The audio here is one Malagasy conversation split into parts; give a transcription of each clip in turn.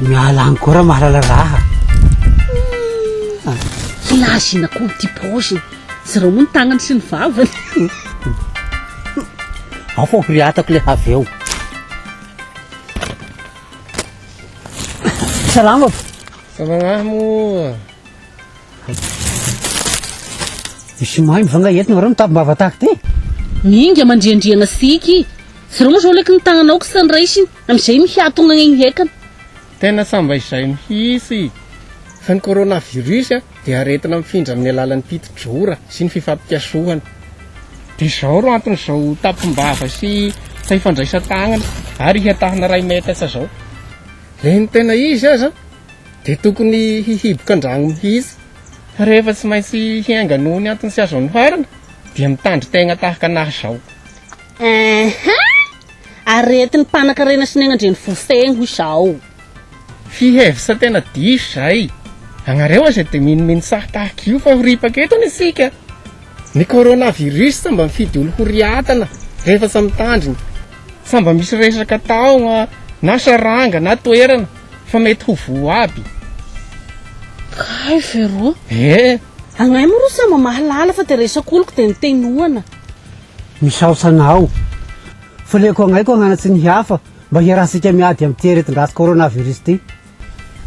miala any koa raha mahalala raha. Lazina koa ty paoziny sy reo moa ny tagnany sy ny vavany. Ao fa horiatako le avy eo. Salama. Salama. Misy mahay mivanga-entina reo mitapim-bava tahaka ty. Minga mandriandriana siky. Sy reo moa zao leky ny tagnanao ko sy ny raisiny amin'izay mihatona iny hekana. Tena samba izay mihisy. Fa ny coronavirus dia aretina mifindra amin'ny alalan'ny pitodrora sy ny fifampiasohana. Dia izao ro anton'izao tapim-bava sy say fandraisan-tagnana ary hiatahana ray metatra zao. Le ny tena izy aza dia tokony hihiboka an-dragno mihitsy. Rehefa tsy maintsy hiainga noho ny antony sy azo ny harana dia mitandry tegna tahaka anahy zao. Aretiny mpanan-karena sy ny agnandreny vofegny hoy izao. Fihevisa tena diso zay. Agnareo aza dia mino sahy tahaka io fa horipaka eto ny isika. Ny coronavirus samba mifidy olo horiatana rehefa samy tandriny. Samba misy resaka tao na saranga na toerana fa mety ho vo aby. Kay ferro. Agnay moa ro samba mahalala fa dia resak'oloko dia nitenoana. Misaosanao. Fa leko agnay koa agnanatsy ny hafa mba hiarahantsika miady amin'ny ty aretin-dratsy coronavirus ty.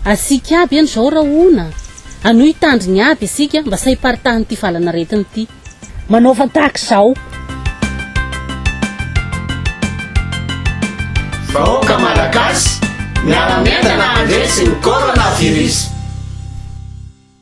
Asika aby eny zao rahoana. Ano hitandriny aby isika mba say paritahan' ty valanaretiny ty. Manaova tahaka izao. Vahoaka malagasy miara-mientana handresy ny coronavirus.